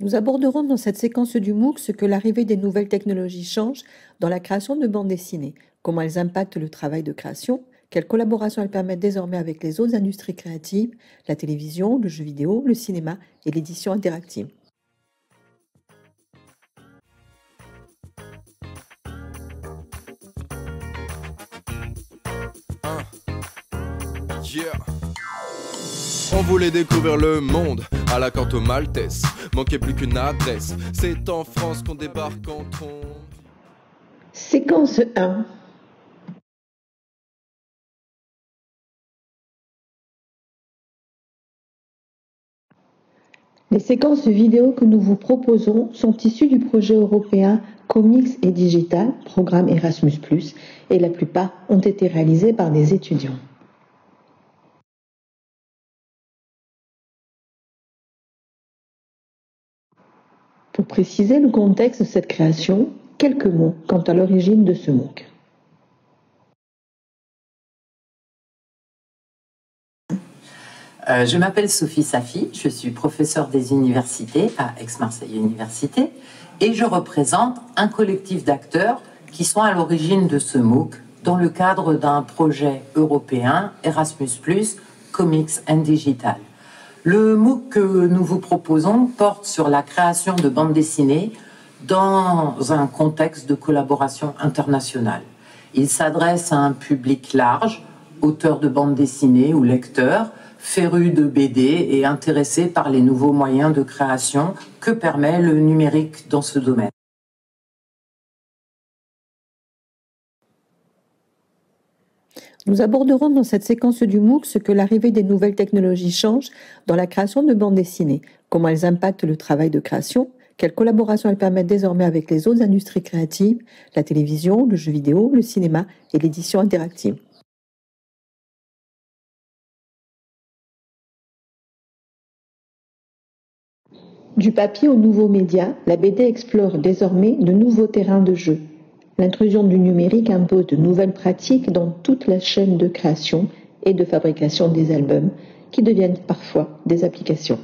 Nous aborderons dans cette séquence du MOOC ce que l'arrivée des nouvelles technologies change dans la création de bandes dessinées, comment elles impactent le travail de création, quelles collaborations elles permettent désormais avec les autres industries créatives, la télévision, le jeu vidéo, le cinéma et l'édition interactive. Yeah. On voulait découvrir le monde à la Canto Maltese. Manquait plus qu'une adresse. C'est en France qu'on débarque en trombe. Séquence 1. Les séquences vidéo que nous vous proposons sont issues du projet européen Comics et Digital, programme Erasmus+, et la plupart ont été réalisées par des étudiants. Pour préciser le contexte de cette création, quelques mots quant à l'origine de ce MOOC. Je m'appelle Sophie Safi, je suis professeure des universités à Aix-Marseille Université et je représente un collectif d'acteurs qui sont à l'origine de ce MOOC dans le cadre d'un projet européen Erasmus+, Comics and Digital. Le MOOC que nous vous proposons porte sur la création de bandes dessinées dans un contexte de collaboration internationale. Il s'adresse à un public large, auteurs de bandes dessinées ou lecteurs, férus de BD et intéressés par les nouveaux moyens de création que permet le numérique dans ce domaine. Nous aborderons dans cette séquence du MOOC ce que l'arrivée des nouvelles technologies change dans la création de bandes dessinées, comment elles impactent le travail de création, quelles collaborations elles permettent désormais avec les autres industries créatives, la télévision, le jeu vidéo, le cinéma et l'édition interactive. Du papier aux nouveaux médias, la BD explore désormais de nouveaux terrains de jeu. L'intrusion du numérique impose de nouvelles pratiques dans toute la chaîne de création et de fabrication des albums, qui deviennent parfois des applications.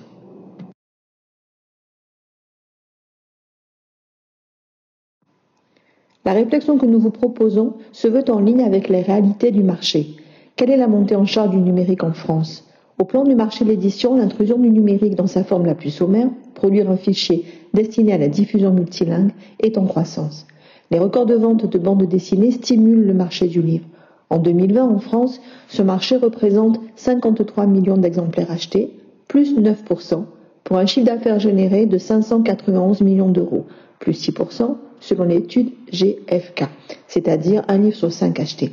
La réflexion que nous vous proposons se veut en ligne avec les réalités du marché. Quelle est la montée en charge du numérique en France ? Au plan du marché de l'édition, l'intrusion du numérique dans sa forme la plus sommaire, produire un fichier destiné à la diffusion multilingue, est en croissance. Les records de vente de bandes dessinées stimulent le marché du livre. En 2020, en France, ce marché représente 53 millions d'exemplaires achetés, plus 9%, pour un chiffre d'affaires généré de 591 millions d'euros, plus 6% selon l'étude GfK, c'est-à-dire un livre sur 5 achetés.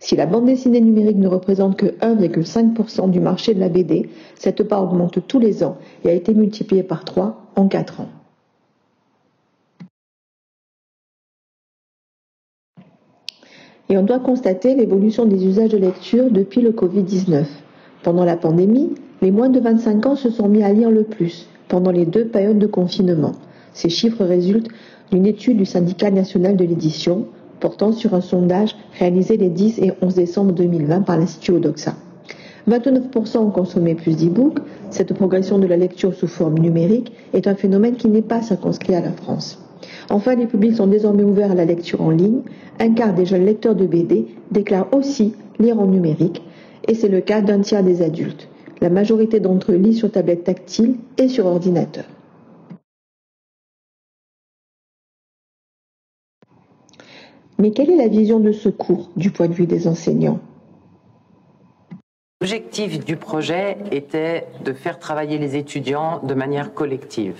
Si la bande dessinée numérique ne représente que 1,5% du marché de la BD, cette part augmente tous les ans et a été multipliée par 3 en 4 ans. Et on doit constater l'évolution des usages de lecture depuis le Covid-19. Pendant la pandémie, les moins de 25 ans se sont mis à lire le plus, pendant les 2 périodes de confinement. Ces chiffres résultent d'une étude du Syndicat national de l'édition, portant sur un sondage réalisé les 10 et 11 décembre 2020 par l'Institut Odoxa. 29% ont consommé plus d'e-books. Cette progression de la lecture sous forme numérique est un phénomène qui n'est pas circonscrit à la France. Enfin, les publics sont désormais ouverts à la lecture en ligne. Un quart des jeunes lecteurs de BD déclarent aussi lire en numérique, et c'est le cas d'un tiers des adultes. La majorité d'entre eux lisent sur tablette tactile et sur ordinateur. Mais quelle est la vision de ce cours du point de vue des enseignants ? L'objectif du projet était de faire travailler les étudiants de manière collective.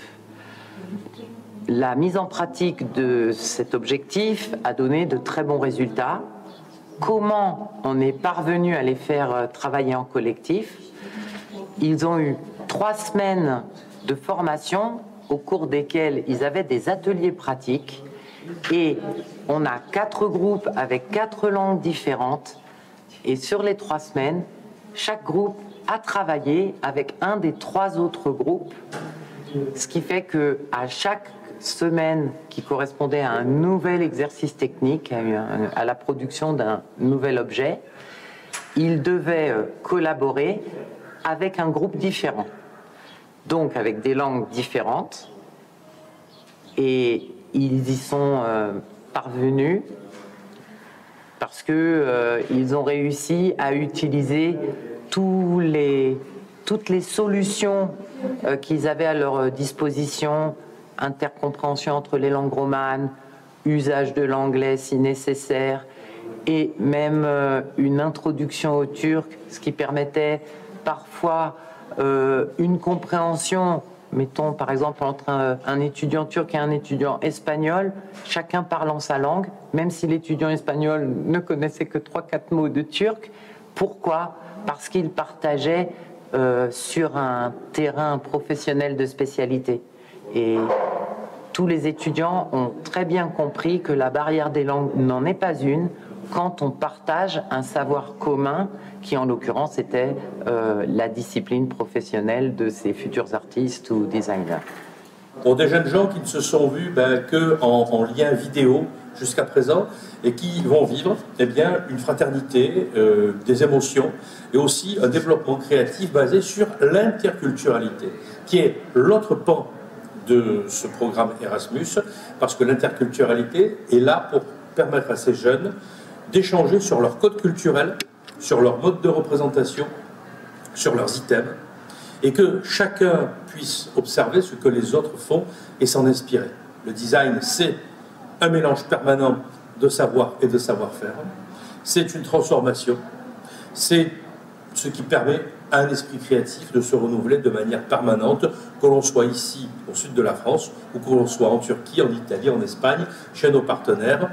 La mise en pratique de cet objectif a donné de très bons résultats. Comment on est parvenu à les faire travailler en collectif ? Ils ont eu 3 semaines de formation au cours desquelles ils avaient des ateliers pratiques. Et on a 4 groupes avec 4 langues différentes. Et sur les 3 semaines, chaque groupe a travaillé avec un des 3 autres groupes. Ce qui fait qu'à chaque semaine qui correspondait à un nouvel exercice technique, à la production d'un nouvel objet, ils devaient collaborer avec un groupe différent. Donc avec des langues différentes, Et ils y sont parvenus parce qu'ils ont réussi à utiliser toutes les solutions qu'ils avaient à leur disposition, intercompréhension entre les langues romanes, usage de l'anglais si nécessaire, et même une introduction au turc, ce qui permettait parfois une compréhension, mettons par exemple entre un étudiant turc et un étudiant espagnol, chacun parlant sa langue, même si l'étudiant espagnol ne connaissait que 3-4 mots de turc. Pourquoi? Parce qu'ils partageaient sur un terrain professionnel de spécialité. Et tous les étudiants ont très bien compris que la barrière des langues n'en est pas une quand on partage un savoir commun qui, en l'occurrence, était la discipline professionnelle de ces futurs artistes ou designers. Pour des jeunes gens qui ne se sont vus qu'en lien vidéo jusqu'à présent et qui vont vivre une fraternité, des émotions et aussi un développement créatif basé sur l'interculturalité, qui est l'autre pan de ce programme Erasmus, parce que l'interculturalité est là pour permettre à ces jeunes d'échanger sur leur code culturel, sur leur mode de représentation, sur leurs items, et que chacun puisse observer ce que les autres font et s'en inspirer. Le design, c'est un mélange permanent de savoir et de savoir-faire. C'est une transformation. C'est ce qui permet à un esprit créatif de se renouveler de manière permanente, que l'on soit ici, au sud de la France, ou que l'on soit en Turquie, en Italie, en Espagne, chez nos partenaires.